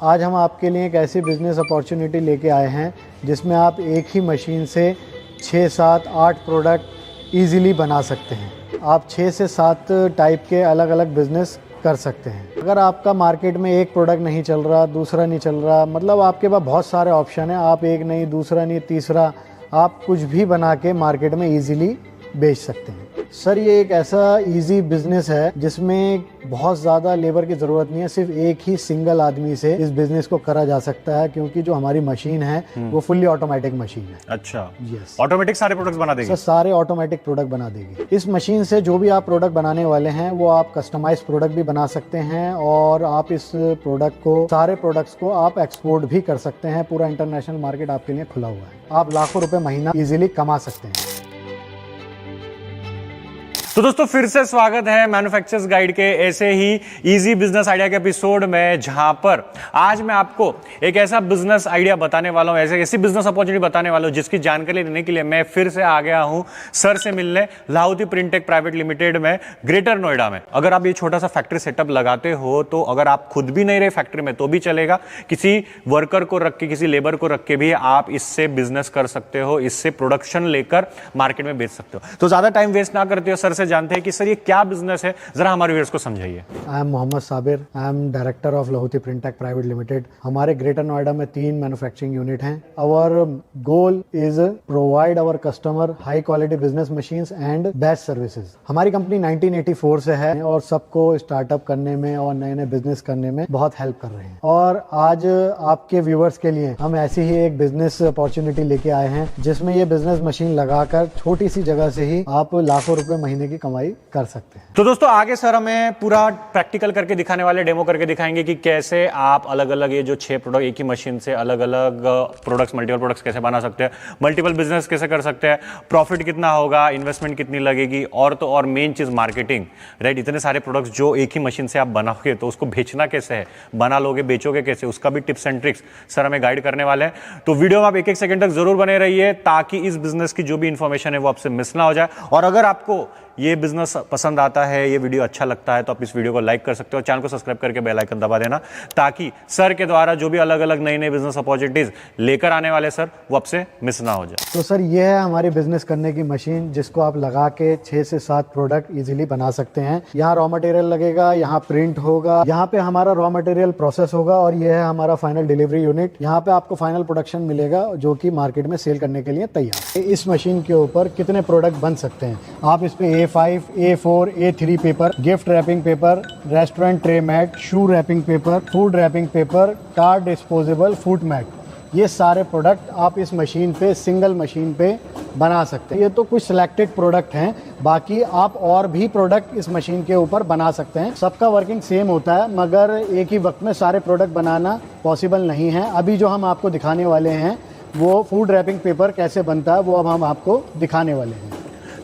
आज हम आपके लिए एक ऐसी बिज़नेस अपॉर्चुनिटी लेके आए हैं जिसमें आप एक ही मशीन से 6, 7, 8 प्रोडक्ट इजीली बना सकते हैं। आप 6 से 7 टाइप के अलग अलग बिज़नेस कर सकते हैं। अगर आपका मार्केट में एक प्रोडक्ट नहीं चल रहा, दूसरा नहीं चल रहा, मतलब आपके पास बहुत सारे ऑप्शन हैं। आप एक नहीं, दूसरा नहीं, तीसरा, आप कुछ भी बना के मार्केट में इजीली बेच सकते हैं। सर, ये एक ऐसा इजी बिजनेस है जिसमें बहुत ज़्यादा लेबर की ज़रूरत नहीं है। सिर्फ एक ही सिंगल आदमी से इस बिजनेस को करा जा सकता है, क्योंकि जो हमारी मशीन है वो फुल्ली ऑटोमेटिक मशीन है। अच्छा, यस, ऑटोमेटिक सारे प्रोडक्ट्स बना देगी? सर, सारे ऑटोमेटिक प्रोडक्ट बना देगी। इस मशीन से जो भी आप प्रोडक्ट बनाने वाले हैं वो आप कस्टमाइज प्रोडक्ट भी बना सकते हैं, और आप इस प्रोडक्ट को, सारे प्रोडक्ट्स को आप एक्सपोर्ट भी कर सकते हैं। पूरा इंटरनेशनल मार्केट आपके लिए खुला हुआ है। आप लाखों रुपए महीना इजीली कमा सकते हैं। तो दोस्तों, फिर से स्वागत है मैन्युफैक्चरर्स गाइड के ऐसे ही इजी बिजनेस आइडिया के एपिसोड में, जहां पर आज मैं आपको एक ऐसा बिजनेस आइडिया बताने वाला हूं, ऐसी बिजनेस अपॉर्चुनिटी बताने वाला हूं जिसकी जानकारी लेने के लिए मैं फिर से आ गया हूं सर से मिलने, लाहौती प्रिंटेक प्राइवेट लिमिटेड में, ग्रेटर नोएडा में। अगर आप ये छोटा सा फैक्ट्री सेटअप लगाते हो, तो अगर आप खुद भी नहीं रहे फैक्ट्री में तो भी चलेगा, किसी वर्कर को रख के, किसी लेबर को रख के भी आप इससे बिजनेस कर सकते हो, इससे प्रोडक्शन लेकर मार्केट में बेच सकते हो। तो ज्यादा टाइम वेस्ट ना करते हो, सर जानते हैं कि सर ये क्या बिजनेस है, जरा हमारे व्यूअर्स को समझाइए। I am Mohammad Sabir, I am director of Lahoti Printech private limited. हमारे ग्रेटर नोएडा में 3 मैन्युफैक्चरिंग यूनिट हैं। Our goal is provide our customer high quality business machines and best services. हमारी कंपनी 1984 से है और सबको स्टार्टअप करने में और नए नए बिजनेस करने में बहुत हेल्प कर रहे हैं। और आज आपके व्यूअर्स के लिए हम ऐसी ही एक बिजनेस अपॉर्चुनिटी लेके आए हैं, जिसमें ये बिजनेस मशीन लगाकर छोटी सी जगह से ही आप लाखों रुपए महीने की कमाई कर सकते हैं। तो दोस्तों, आगे सर हमें पूरा प्रैक्टिकल करके दिखाने वाले, डेमो करके दिखाएंगे कि कैसे आप अलग अलग ये जो 6 प्रोडक्ट एक ही मशीन से अलग अलग प्रोडक्ट्स, मल्टीपल प्रोडक्ट्स कैसे बना सकते हैं, मल्टीपल बिजनेस कैसे कर सकते हैं, प्रॉफिट कितना होगा, इन्वेस्टमेंट कितनी लगेगी, और तो और मेन चीज मार्केटिंग, राइट। इतने सारे प्रोडक्ट्स जो एक ही मशीन से आप बनाओगे तो उसको बेचना कैसे है, बना लोगे बेचोगे कैसे, उसका भी टिप्स एंड ट्रिक्स सर हमें गाइड करने वाले हैं। तो वीडियो में आप एक सेकंड तक जरूर बने रहिए, ताकि इस बिजनेस की जो भी इंफॉर्मेशन है वो आपसे मिस ना हो जाए। और अगर आपको ये बिजनेस पसंद आता है, ये वीडियो अच्छा लगता है, तो आप इस वीडियो को लाइक कर सकते हो, चैनल को सब्सक्राइब करके बेल आइकन दबा देना, ताकि सर के द्वारा जो भी अलग अलग नई नई बिजनेस अपॉर्चुनिटीज लेकर आने वाले सर, वो आपसे मिस ना हो जाए। तो सर, ये है हमारी बिजनेस करने की मशीन, जिसको आप लगा के 6 से 7 प्रोडक्ट इजीली बना सकते हैं। यहाँ रॉ मटेरियल लगेगा, यहाँ प्रिंट होगा, यहाँ पे हमारा रॉ मटेरियल प्रोसेस होगा, और ये है हमारा फाइनल डिलीवरी यूनिट। यहाँ पे आपको फाइनल प्रोडक्शन मिलेगा, जो कि मार्केट में सेल करने के लिए तैयार। इस मशीन के ऊपर कितने प्रोडक्ट बन सकते हैं? आप इस पे A5, A4, A3 paper, gift wrapping paper, restaurant tray mat, shoe wrapping paper, food wrapping paper, car disposable food mat, ये सारे प्रोडक्ट आप इस मशीन पे, सिंगल मशीन पे बना सकते हैं। ये तो कुछ सिलेक्टेड प्रोडक्ट हैं, बाकी आप और भी प्रोडक्ट इस मशीन के ऊपर बना सकते हैं। सबका वर्किंग सेम होता है, मगर एक ही वक्त में सारे प्रोडक्ट बनाना पॉसिबल नहीं है। अभी जो हम आपको दिखाने वाले हैं वो फूड रैपिंग पेपर कैसे बनता है, वो अब हम आपको दिखाने वाले हैं।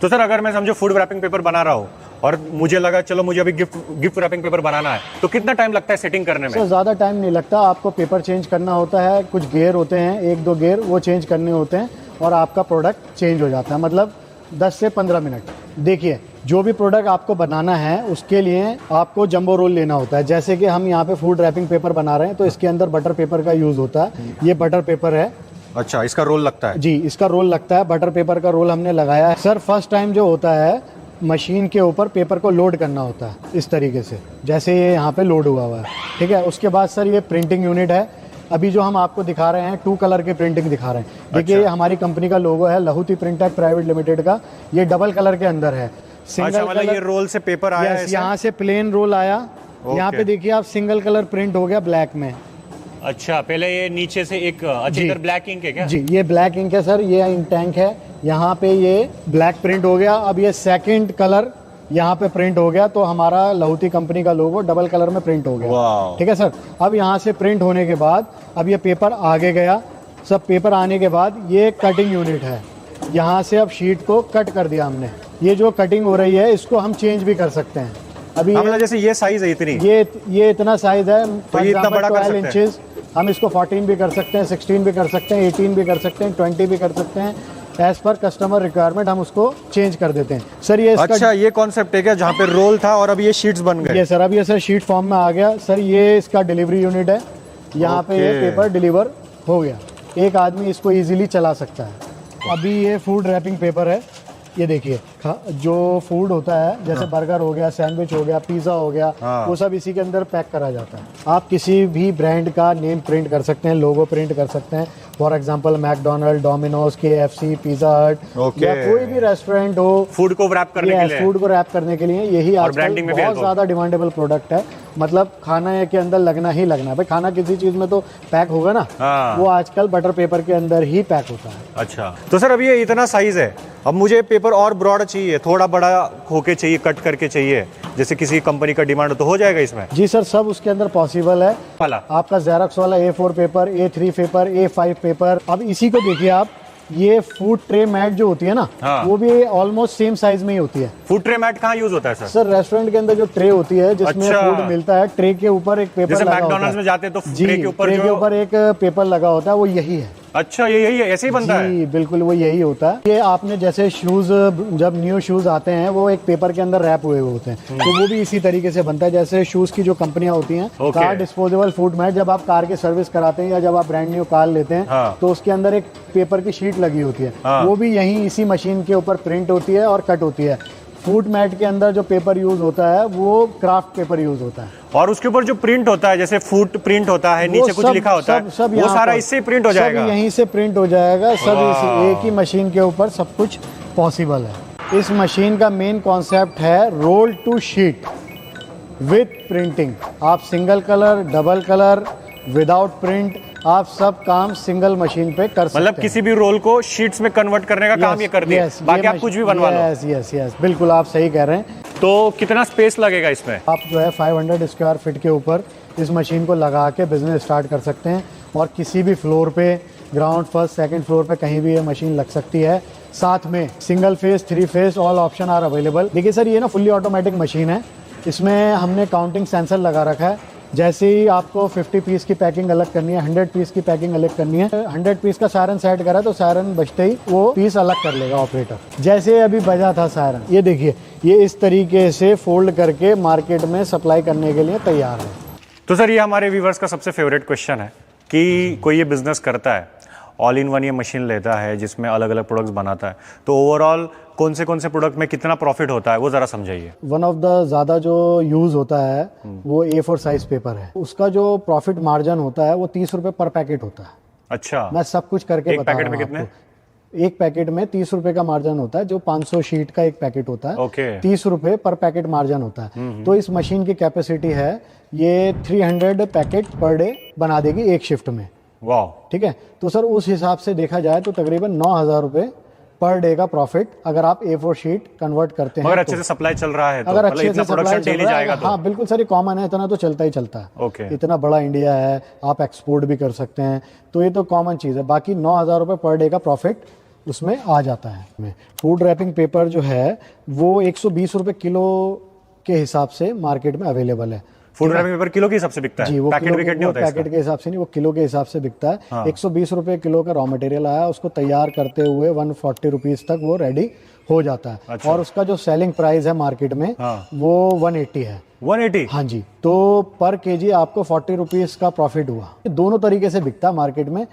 तो सर, अगर मैं समझो फूड रैपिंग पेपर बना रहा हूँ और मुझे लगा चलो मुझे अभी गिफ्ट रैपिंग पेपर बनाना है, तो कितना टाइम लगता है सेटिंग करने में? सर, ज़्यादा टाइम नहीं लगता। आपको पेपर चेंज करना होता है, कुछ गेयर होते हैं, 1-2 गेयर वो चेंज करने होते हैं, और आपका प्रोडक्ट चेंज हो जाता है, मतलब 10 से 15 मिनट। देखिए, जो भी प्रोडक्ट आपको बनाना है उसके लिए आपको जंबो रोल लेना होता है। जैसे कि हम यहाँ पे फूड रैपिंग पेपर बना रहे हैं, तो इसके अंदर बटर पेपर का यूज़ होता है। ये बटर पेपर है। अच्छा, इसका रोल लगता है? जी, इसका रोल लगता है, बटर पेपर का रोल हमने लगाया है। सर, फर्स्ट टाइम जो होता है, मशीन के ऊपर पेपर को लोड करना होता है इस तरीके से, जैसे ये यहाँ पे लोड हुआ है, ठीक है। उसके बाद सर, ये प्रिंटिंग यूनिट है। अभी जो हम आपको दिखा रहे हैं 2 कलर की प्रिंटिंग दिखा रहे हैं। देखिए, ये हमारी कंपनी का लोगो है, लाहौती प्रिंटेक प्राइवेट लिमिटेड का। ये डबल कलर के अंदर है। सिंगल कलर, ये रोल से पेपर आया है, यहाँ से प्लेन रोल आया, यहाँ पे देखिए आप सिंगल कलर प्रिंट हो गया ब्लैक में। अच्छा, पहले ये नीचे से एक अच्छी ब्लैक इंक है क्या? जी, ये ब्लैक इंक है सर, ये इंक टैंक है। यहाँ पे ये ब्लैक प्रिंट हो गया। अब ये सेकंड कलर यहाँ पे प्रिंट हो गया, तो हमारा लाहौती कंपनी का लोगो डबल कलर में प्रिंट हो गया। ठीक है सर। अब यहाँ से प्रिंट होने के बाद अब ये पेपर आगे गया। सब पेपर आने के बाद ये कटिंग यूनिट है। यहाँ से अब शीट को कट कर दिया हमने। ये जो कटिंग हो रही है इसको हम चेंज भी कर सकते हैं। अभी जैसे ये साइज है इतनी, ये इतना साइज है, तो ये इतना बड़ा कर सकते हैं। 12 इंचेस। हम इसको 14 भी कर सकते हैं, 16 भी कर सकते हैं, 18 भी कर सकते हैं, 20 भी कर सकते हैं। एज पर कस्टमर रिक्वायरमेंट हम उसको चेंज कर देते हैं सर। ये अच्छा, ये कॉन्सेप्ट है क्या, जहाँ पे रोल था और अब ये शीट्स बन गए? ये सर, अब ये सर शीट फॉर्म में आ गया सर। ये इसका डिलीवरी यूनिट है। यहाँ पे ये पेपर डिलीवर हो गया। एक आदमी इसको इजीली चला सकता है। अभी ये फूड रैपिंग पेपर है, ये देखिए जो फूड होता है जैसे बर्गर हो गया, सैंडविच हो गया, पिज़्ज़ा हो गया, वो सब इसी के अंदर पैक करा जाता है। आप किसी भी ब्रांड का नेम प्रिंट कर सकते हैं, लोगो प्रिंट कर सकते हैं। For example McDonald, Domino's, KFC, pizza हट या कोई भी रेस्टोरेंट हो, फूड को रैप करने के लिए, फूड को रैप करने के लिए यही आजकल बहुत ज़्यादा डिमांडेबल प्रोडक्ट है। मतलब खाना के अंदर लगना ही लगना है भाई। खाना किसी चीज में तो पैक होगा ना, वो आजकल बटर पेपर के अंदर ही पैक होता है। अच्छा, तो सर अब ये इतना साइज है, अब मुझे पेपर और ब्रॉड चाहिए, थोड़ा बड़ा होके चाहिए, कट करके चाहिए, जैसे किसी कंपनी का डिमांड तो हो जाएगा इसमें? जी सर, सब उसके अंदर पॉसिबल है। आपका जेरॉक्स वाला A4 paper, A3 paper, A5 paper. अब इसी को देखिए आप, ये फूड ट्रे मैट जो होती है ना, वो भी ऑलमोस्ट सेम साइज में ही होती है। फूड ट्रे मैट कहाँ यूज होता है सर? सर रेस्टोरेंट के अंदर जो ट्रे होती है जिसमें फूड मिलता है, ट्रे के ऊपर एक पेपर जैसे लगा होता है। मैकडॉनल्ड्स में जाते हैं तो जी, ट्रे के ऊपर एक पेपर लगा होता है, वो यही है। अच्छा, ये यही है, ऐसे ही बनता है? जी बिल्कुल, वो यही होता है। ये आपने जैसे शूज, जब न्यू शूज आते हैं वो एक पेपर के अंदर रैप हुए होते हैं, तो वो भी इसी तरीके से बनता है। जैसे शूज की जो कंपनियां होती हैं, कार डिस्पोजेबल फूड मैट, जब आप कार की सर्विस कराते हैं या जब आप ब्रांड न्यू कार लेते हैं, तो उसके अंदर एक पेपर की शीट लगी होती है, वो भी यही इसी मशीन के ऊपर प्रिंट होती है और कट होती है। फूड मैट के अंदर जो पेपर यूज होता है वो क्राफ्ट पेपर यूज होता है, और उसके ऊपर जो प्रिंट होता है, जैसे फूड प्रिंट होता है, नीचे कुछ लिखा होता है, वो सारा इससे प्रिंट हो जाएगा। यहीं से प्रिंट हो जाएगा सब, एक ही मशीन के ऊपर सब कुछ पॉसिबल है। इस मशीन का मेन कॉन्सेप्ट है roll to sheet with printing. आप single colour, double colour, without print, आप सब काम सिंगल मशीन पे कर सकते हैं। मतलब किसी भी रोल को शीट्स में कन्वर्ट करने का काम ये कर दिया, बाकी आप कुछ भी बनवा लो। यस, बिल्कुल आप सही कह रहे हैं। तो कितना स्पेस लगेगा इसमें? आप जो है 500 स्क्वायर फीट के ऊपर इस मशीन को लगा के बिजनेस स्टार्ट कर सकते हैं, और किसी भी फ्लोर पे, ग्राउंड, फर्स्ट, सेकंड फ्लोर पे कहीं भी ये मशीन लग सकती है। साथ में single phase, 3 phase, all option are available. देखिए सर, ये ना फुल्ली ऑटोमेटिक मशीन है, इसमें हमने काउंटिंग सेंसर लगा रखा है। जैसे ही आपको 50 पीस की पैकिंग अलग करनी है, 100 पीस की पैकिंग अलग करनी है, 100 पीस का सायरन सेट करा तो सायरन बजते ही वो पीस अलग कर लेगा ऑपरेटर। जैसे अभी बजा था सायरन, ये देखिए, ये इस तरीके से फोल्ड करके मार्केट में सप्लाई करने के लिए तैयार है। तो सर, ये हमारे व्यूवर्स का सबसे फेवरेट क्वेश्चन है कि कोई ये बिजनेस करता है, ऑल इन वन ये मशीन लेता है जिसमें अलग अलग प्रोडक्ट्स बनाता है, तो ओवरऑल कौन से प्रोडक्ट में कितना प्रॉफिट होता है, वो जरा समझाइए। वन ऑफ द ज़्यादा जो यूज़ होता है वो A4 साइज पेपर है। उसका जो प्रॉफिट मार्जिन होता है वो 30 रुपए पर पैकेट होता है। अच्छा, मैं सब कुछ करके बता रहा हूं आपको। एक पैकेट में 30 रुपए का मार्जिन होता है, जो 500 शीट का एक पैकेट होता है। 30 रुपए पर पैकेट मार्जिन होता है। तो इस मशीन की कैपेसिटी है, ये 300 पैकेट पर डे बना देगी एक शिफ्ट में। वाह, ठीक है। तो सर उस हिसाब से देखा जाए तो तकरीबन 9,000 रुपए पर डे का प्रॉफिट अगर आप A4 शीट कन्वर्ट करते हैं। अगर अच्छे से सप्लाई चल रहा है तो, अगर अच्छे से प्रोडक्शन डेली जाएगा तो? हाँ बिल्कुल सर, ये कॉमन है, इतना तो चलता ही चलता है। ओके, इतना बड़ा इंडिया है, आप एक्सपोर्ट भी कर सकते हैं, तो ये तो कॉमन चीज़ है। बाकी 9,000 रुपये पर डे का प्रॉफिट उसमें आ जाता है। फूड रैपिंग पेपर जो है वो 120 रुपये किलो के हिसाब से मार्केट में अवेलेबल है। फूड रैपिंग पेपर किलो के हिसाब से बिकता है? जी, वो पैकेट विकेट नहीं होता है? पैकेट के हिसाब से नहीं, वो किलो के हिसाब से बिकता है। 120 रुपये किलो का रॉ मटेरियल आया, उसको तैयार करते हुए 140 रुपीज़ तक वो रेडी हो जाता है। अच्छा। और उसका जो सेलिंग प्राइस है मार्केट में वो 180 है। 180? हाँ जी। तो पर केजी आपको 40 रुपीज़ का प्रॉफिट हुआ। दोनों तरीके से बिकता है मार्केट में,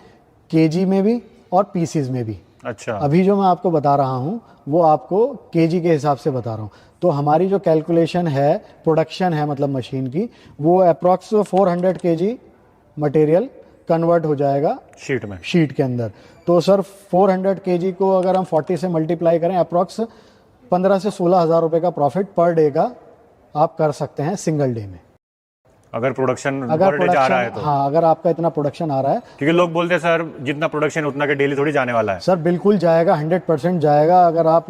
केजी में भी और पीसीज में भी। अच्छा, अभी जो मैं आपको बता रहा हूँ वो आपको केजी के हिसाब से बता रहा हूँ। तो हमारी जो कैलकुलेशन है, प्रोडक्शन है मतलब मशीन की, वो अप्रॉक्स 400 केजी मटेरियल कन्वर्ट हो जाएगा शीट के अंदर। तो सर 400 केजी को अगर हम 40 से मल्टीप्लाई करें, अप्रॉक्स 15 से 16,000 रुपये का प्रॉफिट पर डे का आप कर सकते हैं सिंगल डे में, अगर प्रोडक्शन पर डे जा रहा है तो। हाँ, अगर आपका इतना प्रोडक्शन आ रहा है। क्योंकि लोग बोलते हैं सर जितना प्रोडक्शन उतना के डेली थोड़ी जाने वाला है। सर बिल्कुल जाएगा, 100% जाएगा। अगर आप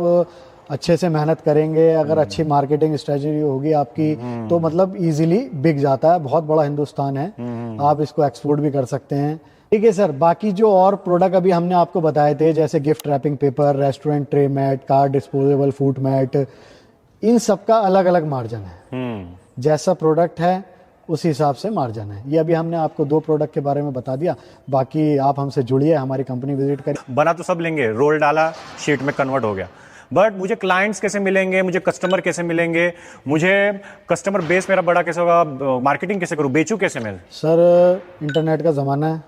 अच्छे से मेहनत करेंगे, अगर अच्छी मार्केटिंग स्ट्रेटजी होगी आपकी, तो मतलब इजीली बिक जाता है। बहुत बड़ा हिंदुस्तान है, आप इसको एक्सपोर्ट भी कर सकते हैं। ठीक है सर, बाकी जो और प्रोडक्ट अभी हमने आपको बताए थे, जैसे gift wrapping paper, restaurant tray mat, car disposable food mat, इन सब का अलग अलग मार्जिन है। जैसा प्रोडक्ट है उस हिसाब से मार्जिन है। ये अभी हमने आपको 2 प्रोडक्ट के बारे में बता दिया। बाकी आप हमसे जुड़िए, हमारी कंपनी विजिट करिए। बना तो सब लेंगे, रोल डाला, शीट में कन्वर्ट हो गया, बट मुझे क्लाइंट्स कैसे मिलेंगे, मुझे कस्टमर कैसे मिलेंगे, मुझे कस्टमर बेस मेरा बड़ा कैसे होगा, मार्केटिंग कैसे करूँ, बेचूँ कैसे मैं? सर इंटरनेट का ज़माना है,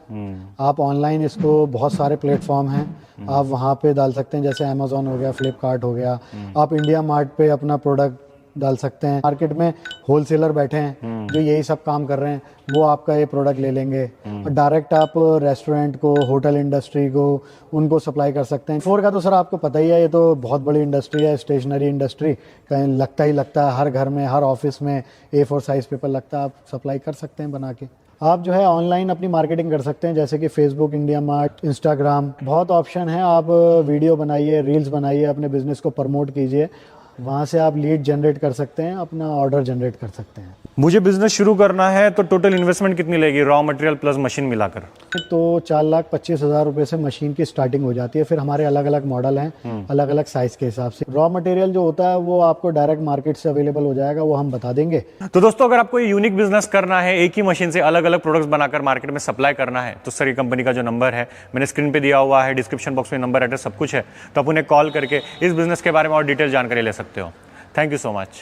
आप ऑनलाइन इसको बहुत सारे प्लेटफॉर्म हैं, आप वहाँ पे डाल सकते हैं, जैसे अमेजोन हो गया, फ्लिपकार्ट हो गया, आप इंडिया मार्ट पे अपना प्रोडक्ट डाल सकते हैं। मार्केट में होलसेलर बैठे हैं जो यही सब काम कर रहे हैं, वो आपका ये प्रोडक्ट ले लेंगे और डायरेक्ट आप रेस्टोरेंट को, होटल इंडस्ट्री को, उनको सप्लाई कर सकते हैं। फोर का तो सर आपको पता ही है, ये तो बहुत बड़ी इंडस्ट्री है, स्टेशनरी इंडस्ट्री कहीं लगता ही लगता है, हर घर में, हर ऑफिस में A4 साइज पेपर लगता है, आप सप्लाई कर सकते हैं बना के। आप जो है ऑनलाइन अपनी मार्केटिंग कर सकते हैं, जैसे कि फेसबुक, इंडिया मार्ट, इंस्टाग्राम, बहुत ऑप्शन है। आप वीडियो बनाइए, रील्स बनाइए, अपने बिजनेस को प्रमोट कीजिए, वहाँ से आप लीड जनरेट कर सकते हैं, अपना ऑर्डर जनरेट कर सकते हैं। मुझे बिजनेस शुरू करना है तो टोटल इन्वेस्टमेंट कितनी लगेगी, रॉ मटेरियल प्लस मशीन मिलाकर? तो 4,25,000 रुपये से मशीन की स्टार्टिंग हो जाती है। फिर हमारे अलग अलग मॉडल हैं, अलग अलग साइज के हिसाब से। रॉ मटेरियल जो होता है वो आपको डायरेक्ट मार्केट से अवेलेबल हो जाएगा, वो हम बता देंगे। तो दोस्तों, अगर आपको यूनिक बिजनेस करना है, एक ही मशीन से अलग अलग प्रोडक्ट्स बनाकर मार्केट में सप्लाई करना है, तो सर ये कंपनी का जो नंबर है मैंने स्क्रीन पे दिया हुआ है, डिस्क्रिप्शन बॉक्स में नंबर, एड्रेस सब कुछ है, तो आप उन्हें कॉल करके इस बिजनेस के बारे में और डिटेल जानकारी ले सकते हो। Thank you so much.